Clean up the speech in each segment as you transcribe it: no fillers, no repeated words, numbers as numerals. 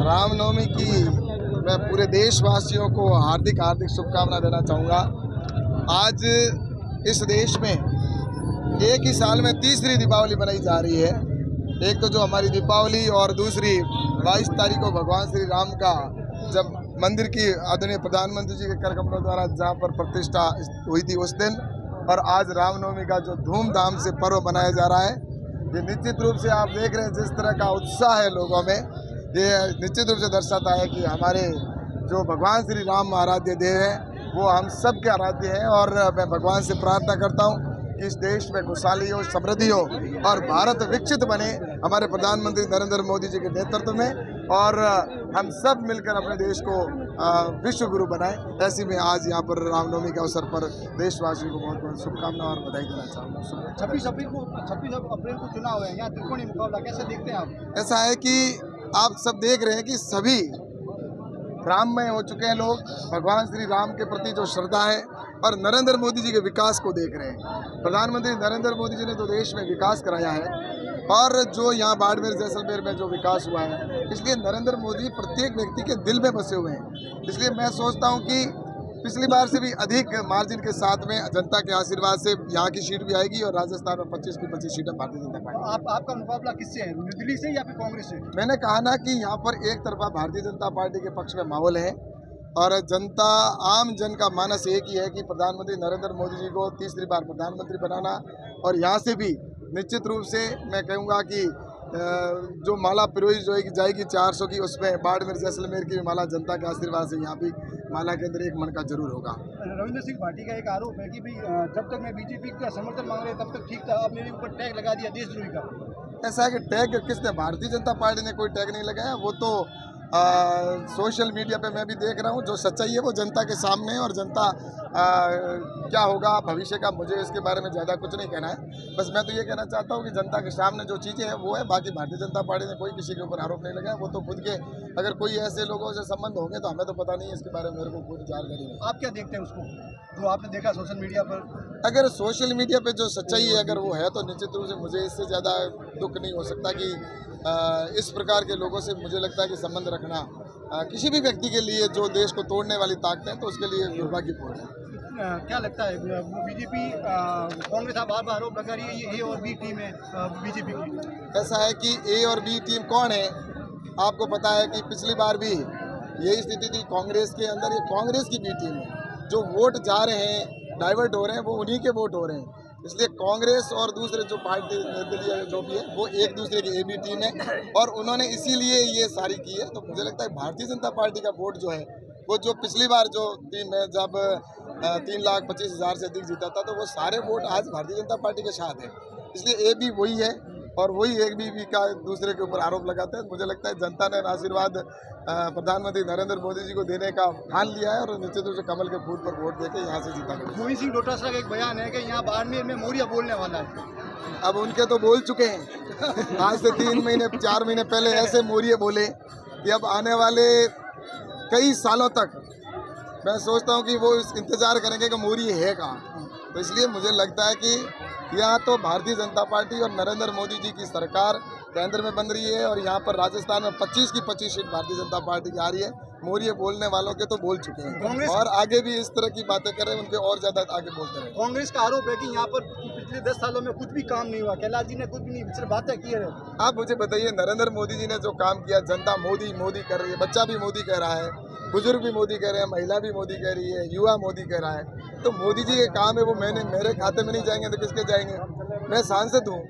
रामनवमी की मैं पूरे देशवासियों को हार्दिक शुभकामना देना चाहूँगा। आज इस देश में एक ही साल में तीसरी दीपावली मनाई जा रही है। एक तो जो हमारी दीपावली और दूसरी 22 तारीख को भगवान श्री राम का जब मंदिर की आदरणीय प्रधानमंत्री जी के कर कमलों द्वारा जहाँ पर प्रतिष्ठा हुई थी उस दिन, और आज रामनवमी का जो धूमधाम से पर्व मनाया जा रहा है। ये निश्चित रूप से आप देख रहे हैं जिस तरह का उत्साह है लोगों में, ये निश्चित रूप से दर्शाता है कि हमारे जो भगवान श्री राम आराध्य देव हैं वो हम सब के आराध्य हैं। और मैं भगवान से प्रार्थना करता हूँ कि इस देश में खुशहाली हो, समृद्धि हो और भारत विकसित बने हमारे प्रधानमंत्री नरेंद्र मोदी जी के नेतृत्व में, और हम सब मिलकर अपने देश को विश्व गुरु बनाएं। ऐसी में आज यहाँ पर रामनवमी के अवसर पर देशवासियों को बहुत बहुत शुभकामना और बधाई देना चाहूँगा। 26 अप्रैल को चुनाव है, यहाँ त्रिकोणीय मुकाबला कैसे देखते हैं आप? ऐसा है कि आप सब देख रहे हैं कि सभी राममय हो चुके हैं लोग, भगवान श्री राम के प्रति जो श्रद्धा है और नरेंद्र मोदी जी के विकास को देख रहे हैं। प्रधानमंत्री नरेंद्र मोदी जी ने तो देश में विकास कराया है, और जो यहाँ बाड़मेर जैसलमेर में जो विकास हुआ है, इसलिए नरेंद्र मोदी प्रत्येक व्यक्ति के दिल में बसे हुए हैं। इसलिए मैं सोचता हूँ कि पिछली बार से भी अधिक मार्जिन के साथ में जनता के आशीर्वाद से यहाँ की सीट भी आएगी, और राजस्थान में 25 की 25 सीटें भारतीय जनता पार्टी। आपका मुकाबला किससे है, निर्दलीय से या फिर कांग्रेस से? मैंने कहा ना कि यहाँ पर एक तरफा भारतीय जनता पार्टी के पक्ष में माहौल है, और जनता आम जन का मानस एक ही है कि प्रधानमंत्री नरेंद्र मोदी जी को तीसरी बार प्रधानमंत्री बनाना। और यहाँ से भी निश्चित रूप से मैं कहूँगा कि जो माला पिरोई जाएगी 400 की, उसमें बाड़मेर जैसलमेर की माला जनता के आशीर्वाद से यहाँ भी माला के अंदर एक मन का जरूर होगा। रविंद्र सिंह भाटी का एक आरोप है कि भाई जब तक मैं बीजेपी का समर्थन मांग रहे तब तक ठीक था, अब मेरे ऊपर टैग लगा दिया देशद्रोही का। ऐसा है कि टैग किसने? भारतीय जनता पार्टी ने कोई टैग नहीं लगाया। वो तो सोशल मीडिया पे मैं भी देख रहा हूँ, जो सच्चाई है वो जनता के सामने है, और जनता क्या होगा भविष्य का मुझे इसके बारे में ज़्यादा कुछ नहीं कहना है। बस मैं तो ये कहना चाहता हूँ कि जनता के सामने जो चीज़ें हैं वो है। बाकी भारतीय जनता पार्टी ने कोई किसी के ऊपर आरोप नहीं लगाया। वो तो खुद के, अगर कोई ऐसे लोगों से संबंध होंगे तो हमें तो पता नहीं है, इसके बारे में मेरे को खुद जानकारी नहीं। आप क्या देखते हैं उसको, जो आपने देखा सोशल मीडिया पर? अगर सोशल मीडिया पे जो सच्चाई है अगर वो है तो निश्चित रूप से मुझे इससे ज़्यादा दुख नहीं हो सकता कि इस प्रकार के लोगों से मुझे लगता है कि संबंध रखना किसी भी व्यक्ति के लिए जो देश को तोड़ने वाली ताकत है तो उसके लिए दुर्भाग्यपूर्ण है। क्या लगता है बीजेपी कांग्रेस बार बार आरोप लगा रही है ये ए और बी टीम है बीजेपी की? ऐसा है कि ए और बी टीम कौन है? आपको पता है कि पिछली बार भी यही स्थिति थी कांग्रेस के अंदर। ये कांग्रेस की बी टीम है, जो वोट जा रहे हैं डाइवर्ट हो रहे हैं वो उन्हीं के वोट हो रहे हैं। इसलिए कांग्रेस और दूसरे जो पार्टी निर्दलीय जो भी है वो एक दूसरे की ए बी टीम है, और उन्होंने इसीलिए ये सारी की है। तो मुझे लगता है भारतीय जनता पार्टी का वोट जो है वो जो पिछली बार जो टीम है जब 3,25,000 से अधिक जीता था, तो वो सारे वोट आज भारतीय जनता पार्टी के साथ है। इसलिए ए भी वही है और वही एक भी का दूसरे के ऊपर आरोप लगाते हैं। मुझे लगता है जनता ने आशीर्वाद प्रधानमंत्री नरेंद्र मोदी जी को देने का ठान लिया है, और निश्चित रूप से कमल के फूल पर वोट देके यहाँ से जीता गया। मोहित सिंह डोटासरा का एक बयान है कि यहाँ बाड़मेर में मौर्य बोलने वाला है। अब उनके तो बोल चुके हैं आज से 3 महीने 4 महीने पहले ऐसे मौर्य बोले कि अब आने वाले कई सालों तक मैं सोचता हूँ कि वो इंतज़ार करेंगे कि मौर्य है कहाँ। तो इसलिए मुझे लगता है कि यहाँ तो भारतीय जनता पार्टी और नरेंद्र मोदी जी की सरकार केंद्र में बन रही है, और यहाँ पर राजस्थान में 25 की 25 सीट भारतीय जनता पार्टी की आ रही है। मौर्य बोलने वालों के तो बोल चुके हैं, और आगे भी इस तरह की बातें कर रहे हैं, उनके और ज़्यादा आगे बोलते रहे। कांग्रेस का आरोप है कि यहाँ पर पिछले 10 सालों में कुछ भी काम नहीं हुआ, कैलाश जी ने कुछ भी नहीं, सिर्फ बातें की है। आप मुझे बताइए, नरेंद्र मोदी जी ने जो काम किया, जनता मोदी मोदी कर रही है, बच्चा भी मोदी कह रहा है, बुजुर्ग भी मोदी कह रहे हैं, महिला भी मोदी कह रही है, युवा मोदी कह रहा है। तो मोदी जी के काम है वो मेरे खाते में नहीं जाएंगे तो किसके जाएंगे? मैं सांसद हूँ,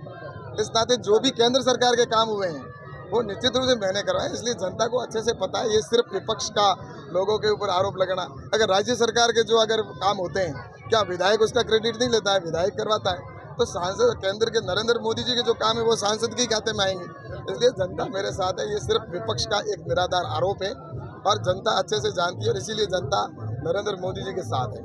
इस नाते जो भी केंद्र सरकार के काम हुए हैं वो निश्चित रूप से मैंने करवाए। इसलिए जनता को अच्छे से पता है, ये सिर्फ विपक्ष का लोगों के ऊपर आरोप लगाना। अगर राज्य सरकार के जो अगर काम होते हैं, क्या विधायक उसका क्रेडिट नहीं लेता है? विधायक करवाता है। तो सांसद केंद्र के नरेंद्र मोदी जी के जो काम है वो सांसद के ही खाते में आएंगे। इसलिए जनता मेरे साथ है, ये सिर्फ विपक्ष का एक निराधार आरोप है, और जनता अच्छे से जानती है, और इसीलिए जनता नरेंद्र मोदी जी के साथ है।